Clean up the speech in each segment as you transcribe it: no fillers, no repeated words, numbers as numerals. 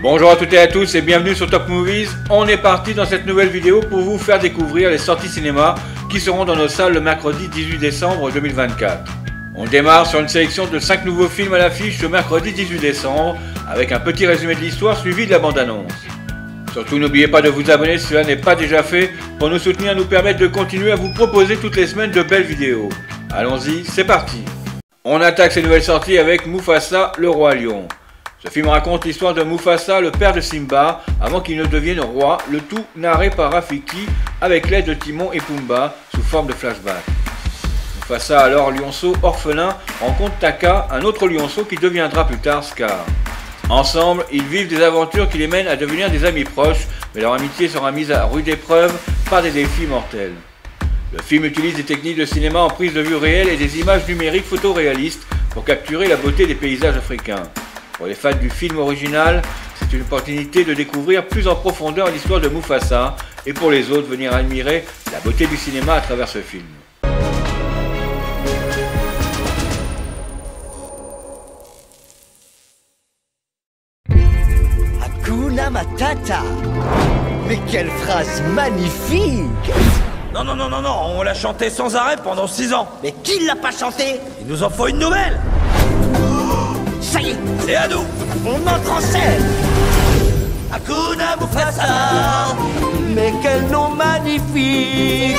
Bonjour à toutes et à tous et bienvenue sur Top Movies. On est parti dans cette nouvelle vidéo pour vous faire découvrir les sorties cinéma qui seront dans nos salles le mercredi 18 décembre 2024. On démarre sur une sélection de 5 nouveaux films à l'affiche ce mercredi 18 décembre avec un petit résumé de l'histoire suivi de la bande-annonce. Surtout n'oubliez pas de vous abonner si cela n'est pas déjà fait pour nous soutenir et nous permettre de continuer à vous proposer toutes les semaines de belles vidéos. Allons-y, c'est parti. On attaque ces nouvelles sorties avec Mufasa, le roi lion. Ce film raconte l'histoire de Mufasa, le père de Simba, avant qu'il ne devienne roi, le tout narré par Rafiki avec l'aide de Timon et Pumba sous forme de flashback. Mufasa, alors lionceau orphelin, rencontre Taka, un autre lionceau qui deviendra plus tard Scar. Ensemble, ils vivent des aventures qui les mènent à devenir des amis proches, mais leur amitié sera mise à rude épreuve par des défis mortels. Le film utilise des techniques de cinéma en prise de vue réelle et des images numériques photoréalistes pour capturer la beauté des paysages africains. Pour les fans du film original, c'est une opportunité de découvrir plus en profondeur l'histoire de Mufasa et pour les autres venir admirer la beauté du cinéma à travers ce film. Hakuna Matata. Mais quelle phrase magnifique! Non, on l'a chanté sans arrêt pendant 6 ans. Mais qui l'a pas chanté? Il nous en faut une nouvelle. Ça y est, C'est à nous. on entre en scène! Hakuna Mufasa. Mais quel nom magnifique!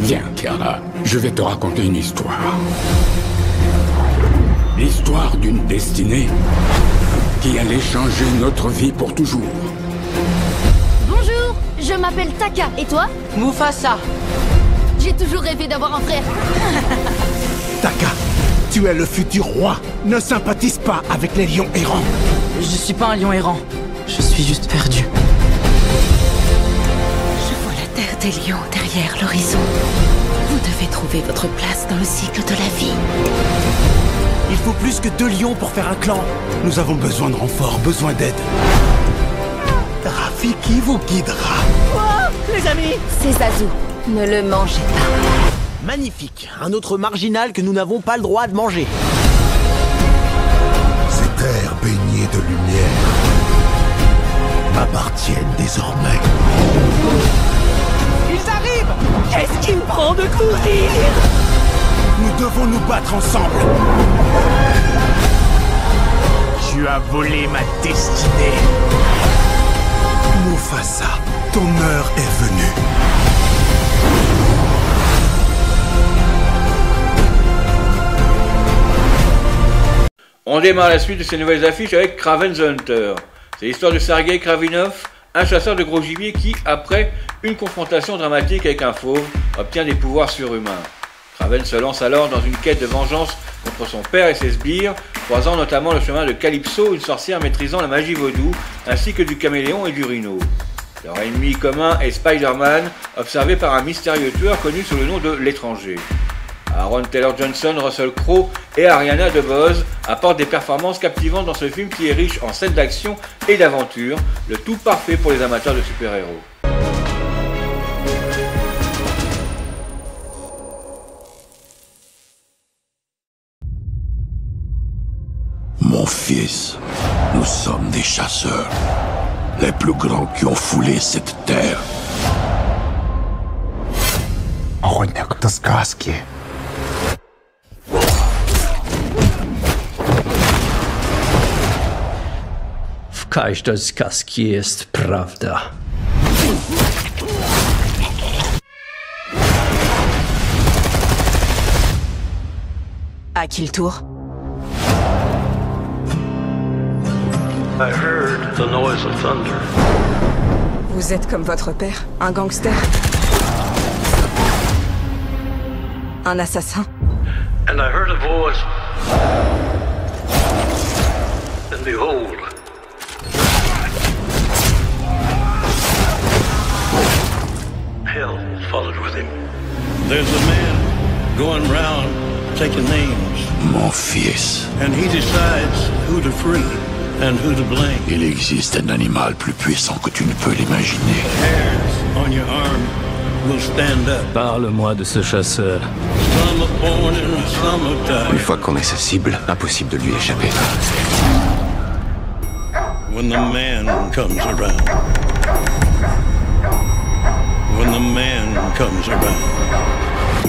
Viens, Tiana, je vais te raconter une histoire. L'histoire d'une destinée qui allait changer notre vie pour toujours. Bonjour, je m'appelle Taka, et toi? Mufasa. J'ai toujours rêvé d'avoir un frère. Taka, tu es le futur roi. Ne sympathise pas avec les lions errants. Je suis pas un lion errant. Je suis juste perdu. Je vois la terre des lions derrière l'horizon. Vous devez trouver votre place dans le cycle de la vie. Il faut plus que 2 lions pour faire un clan. Nous avons besoin de renforts, besoin d'aide. Rafiki vous guidera. Les amis! C'est Zazu. Ne le mangez pas. Magnifique, un autre marginal que nous n'avons pas le droit de manger. Ces terres baignées de lumière m'appartiennent désormais. Ils arrivent! Qu'est-ce qui me prend de courir? Nous devons nous battre ensemble. Tu as volé ma destinée. Mufasa, ton heure est venue. On démarre la suite de ces nouvelles affiches avec Kraven the Hunter. C'est l'histoire de Sergei Kravinov, un chasseur de gros gibier qui, après une confrontation dramatique avec un fauve, obtient des pouvoirs surhumains. Kraven se lance alors dans une quête de vengeance contre son père et ses sbires, croisant notamment le chemin de Calypso, une sorcière maîtrisant la magie vaudou, ainsi que du caméléon et du rhino. Leur ennemi commun est Spider-Man, observé par un mystérieux tueur connu sous le nom de l'Étranger. Aaron Taylor-Johnson, Russell Crowe et Ariana DeBose apportent des performances captivantes dans ce film qui est riche en scènes d'action et d'aventure, le tout parfait pour les amateurs de super-héros. Mon fils, nous sommes des chasseurs, les plus grands qui ont foulé cette terre. Охотник, это сказки. W każdej сказке jest prawda. À qui le tour? I heard the noise of thunder. Vous êtes comme votre père, un gangster. Un assassin. And I heard a voice. And behold, hell followed with him. There's a man going round taking names. Mon fils, And he decides who to free and who to blame. il existe un animal plus puissant que tu ne peux l'imaginer. Hairs on your arm will stand up. Parle-moi de ce chasseur. Some are born and some are Une died. fois qu'on est sa cible, impossible de lui échapper. When the man comes around. When the man comes around.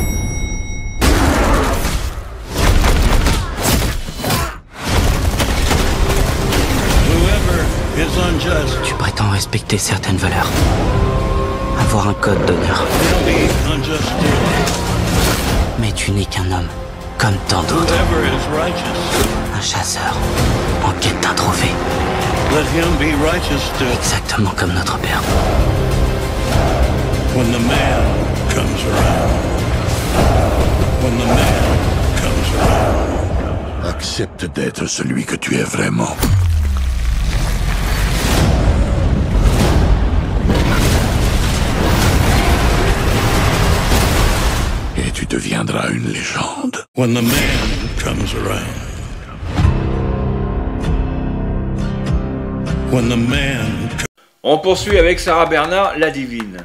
Whoever is unjust, Tu prétends respecter certaines valeurs. Avoir un code d'honneur. they'll be unjust too. Mais tu n'es qu'un homme, comme tant d'autres. Whoever is righteous, Un chasseur, en quête d'un trophée. let him be righteous too. Exactement comme notre père. When the man comes around. When the man comes around. Accepte d'être celui que tu es vraiment. Et tu deviendras une légende. When the man comes around. When the man comes. On poursuit avec Sarah Bernard, La Divine.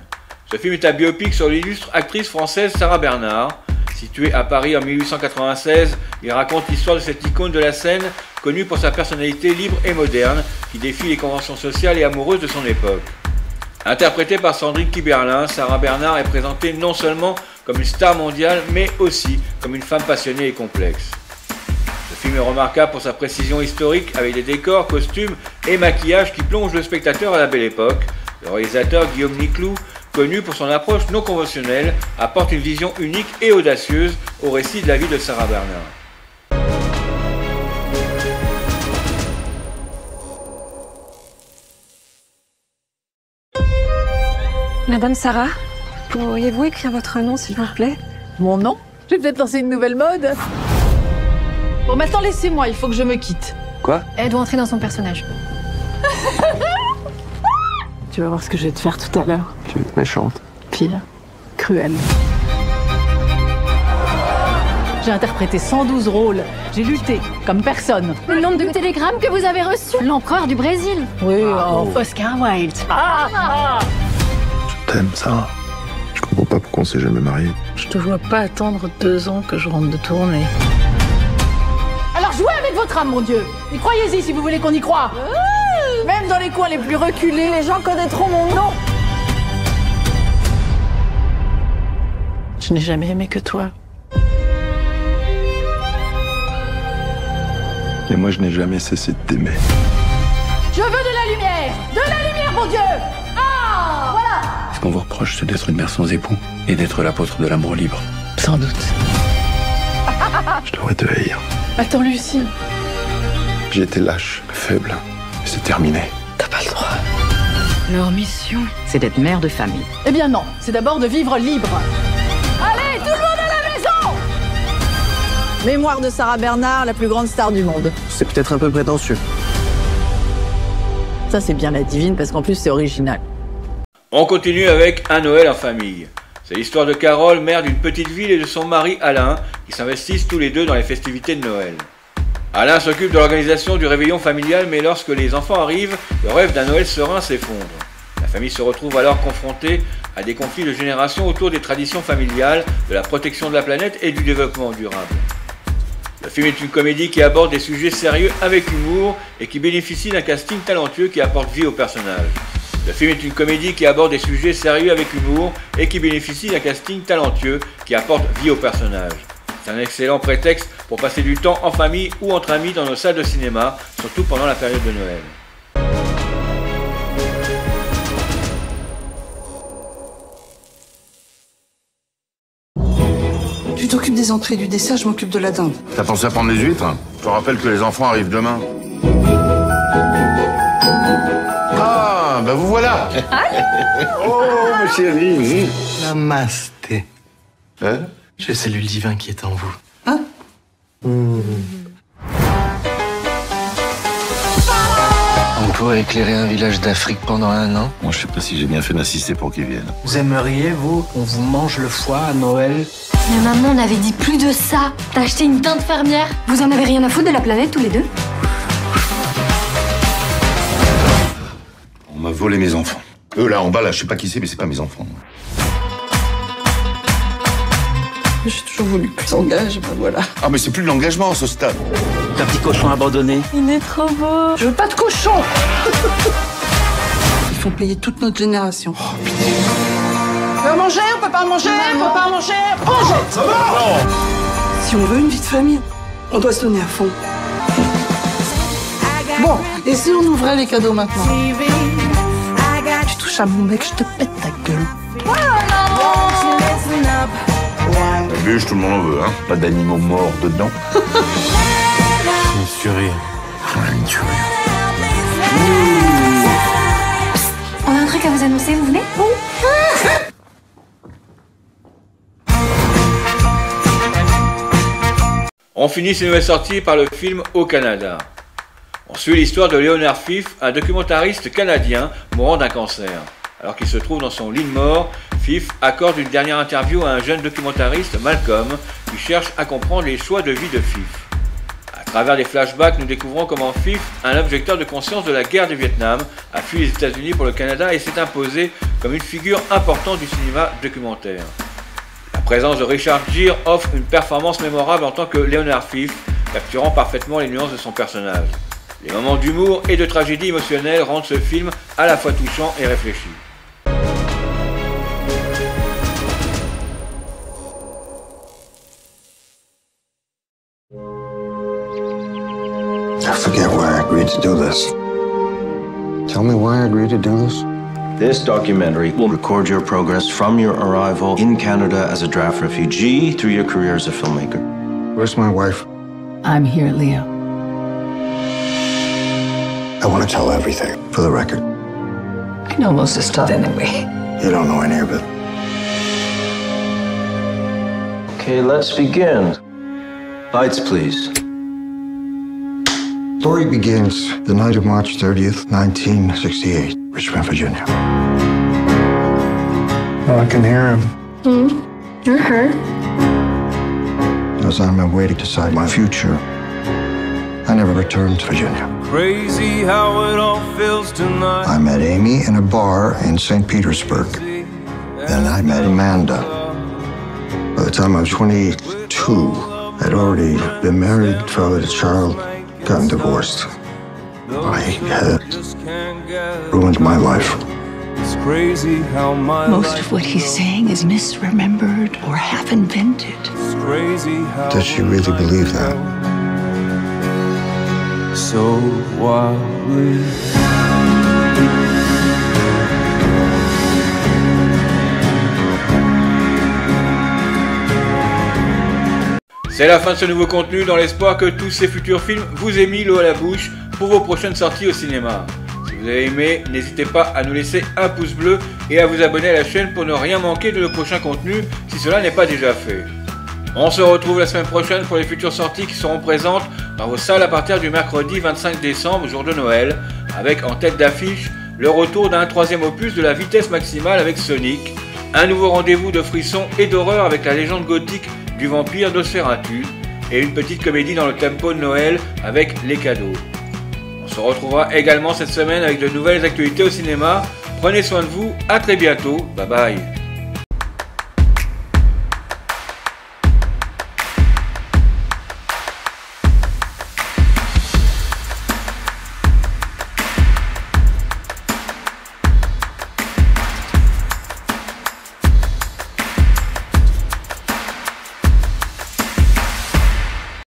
Ce film est un biopic sur l'illustre actrice française Sarah Bernard. Situé à Paris en 1896, il raconte l'histoire de cette icône de la scène, connue pour sa personnalité libre et moderne, qui défie les conventions sociales et amoureuses de son époque. Interprétée par Sandrine Kiberlin, Sarah Bernard est présentée non seulement comme une star mondiale, mais aussi comme une femme passionnée et complexe. Le film est remarquable pour sa précision historique, avec des décors, costumes et maquillages qui plongent le spectateur à la belle époque. Le réalisateur Guillaume Niclou, connu pour son approche non conventionnelle, apporte une vision unique et audacieuse au récit de la vie de Sarah Bernard. Madame Sarah, pourriez-vous écrire votre nom, s'il vous plaît? Mon nom? Je vais peut-être lancer une nouvelle mode. Bon, maintenant laissez-moi, il faut que je me quitte. Quoi? Elle doit entrer dans son personnage. Tu vas voir ce que je vais te faire tout à l'heure. Tu es méchante. Pire, cruel. J'ai interprété 112 rôles. J'ai lutté comme personne. Le nombre de télégrammes que vous avez reçus. L'empereur du Brésil. Oui, Oscar Wilde. T'aimes ça? Je comprends pas pourquoi on s'est jamais marié. Je te vois pas attendre 2 ans que je rentre de tournée. Alors jouez avec votre âme, mon Dieu. Et croyez-y si vous voulez qu'on y croie. Même dans les coins les plus reculés, les gens connaîtront mon nom. Je n'ai jamais aimé que toi. Et moi, je n'ai jamais cessé de t'aimer. Je veux de la lumière. De la lumière, mon Dieu. Ah, voilà. Ce qu'on vous reproche, c'est d'être une mère sans époux et d'être l'apôtre de l'amour libre. Sans doute. Je devrais te haïr. Attends, Lucie. J'ai été lâche, faible. C'est terminé. T'as pas le droit. Leur mission, c'est d'être mère de famille. Eh bien non, c'est d'abord de vivre libre. Allez, tout le monde à la maison! Mémoire de Sarah Bernard, la plus grande star du monde. C'est peut-être un peu prétentieux. Ça, c'est bien La Divine, parce qu'en plus, c'est original. On continue avec Un Noël en famille. C'est l'histoire de Carole, mère d'une petite ville, et de son mari Alain, qui s'investissent tous les deux dans les festivités de Noël. Alain s'occupe de l'organisation du réveillon familial, mais lorsque les enfants arrivent, le rêve d'un Noël serein s'effondre. La famille se retrouve alors confrontée à des conflits de génération autour des traditions familiales, de la protection de la planète et du développement durable. Le film est une comédie qui aborde des sujets sérieux avec humour et qui bénéficie d'un casting talentueux qui apporte vie au personnage. Le film est une comédie qui aborde des sujets sérieux avec humour et qui bénéficie d'un casting talentueux qui apporte vie au personnage. C'est un excellent prétexte pour passer du temps en famille ou entre amis dans nos salles de cinéma, surtout pendant la période de Noël. Tu t'occupes des entrées du dessert, je m'occupe de la dinde. T'as pensé à prendre les huîtres? Je te rappelle que les enfants arrivent demain. Ah, ben vous voilà. Oh, ma chérie. Namasté. Hein? J'ai celui divin qui est en vous. Hein? On pourrait éclairer un village d'Afrique pendant 1 an. Moi, je sais pas si j'ai bien fait d'insister pour qu'ils viennent. Vous aimeriez, vous, qu'on vous mange le foie à Noël? Mais maman, on avait dit plus de ça. T'as acheté une dinde fermière. Vous en avez rien à foutre de la planète tous les deux? On m'a volé mes enfants. Eux, là, en bas, là, je sais pas qui c'est, mais c'est pas mes enfants. J'ai toujours voulu que tu t'engages, ben voilà. Ah, mais c'est plus de l'engagement, ce stade. Un petit cochon abandonné. Il est trop beau. Je veux pas de cochon. Il faut payer toute notre génération. On peut manger, on peut pas manger, on peut pas manger. On jette. Ça va. Si on veut une vie de famille, on doit se donner à fond. Bon, et si on ouvrait les cadeaux maintenant? Tu touches à mon mec, je te pète ta gueule. La bûche, tout le monde en veut, hein. Pas d'animaux morts dedans. Une tuerie. Une tuerie. On a un truc à vous annoncer, vous venez? On finit ces nouvelles sorties par le film Au Canada. On suit l'histoire de Leonard Fife, un documentariste canadien mourant d'un cancer. Alors qu'il se trouve dans son lit de mort, Fife accorde une dernière interview à un jeune documentariste, Malcolm, qui cherche à comprendre les choix de vie de Fife. À travers des flashbacks, nous découvrons comment Fife, un objecteur de conscience de la guerre du Vietnam, a fui les États-Unis pour le Canada et s'est imposé comme une figure importante du cinéma documentaire. La présence de Richard Gere offre une performance mémorable en tant que Leonard Fife, capturant parfaitement les nuances de son personnage. Les moments d'humour et de tragédie émotionnelle rendent ce film à la fois touchant et réfléchi. I forget why I agreed to do this. Tell me why I agreed to do this. This documentary will record your progress from your arrival in Canada as a draft refugee through your career as a filmmaker. Where's my wife? I'm here, Leo. I want to tell everything, for the record. I know most of the stuff anyway. You don't know any of it. Okay, let's begin. Lights, please. Story begins the night of March 30th, 1968, Richmond, Virginia. Oh, I can hear him. You're her. As I'm away to decide my future, I never returned to Virginia. Crazy how it all feels tonight. I met Amy in a bar in St. Petersburg. Then I met Amanda. By the time I was 22, I'd already been married, fathered a child, gotten divorced. I had ruined my life. It's crazy how my Most of what he's saying is misremembered or half invented. It's crazy how Does she really believe that? So wildly. C'est la fin de ce nouveau contenu dans l'espoir que tous ces futurs films vous aient mis l'eau à la bouche pour vos prochaines sorties au cinéma. Si vous avez aimé, n'hésitez pas à nous laisser un pouce bleu et à vous abonner à la chaîne pour ne rien manquer de nos prochains contenus si cela n'est pas déjà fait. On se retrouve la semaine prochaine pour les futures sorties qui seront présentes dans vos salles à partir du mercredi 25 décembre, jour de Noël, avec en tête d'affiche le retour d'un troisième opus de la vitesse maximale avec Sonic, un nouveau rendez-vous de frissons et d'horreur avec la légende gothique du vampire Nosferatu, et une petite comédie dans le tempo de Noël avec Les Cadeaux. On se retrouvera également cette semaine avec de nouvelles actualités au cinéma. Prenez soin de vous, à très bientôt, bye bye.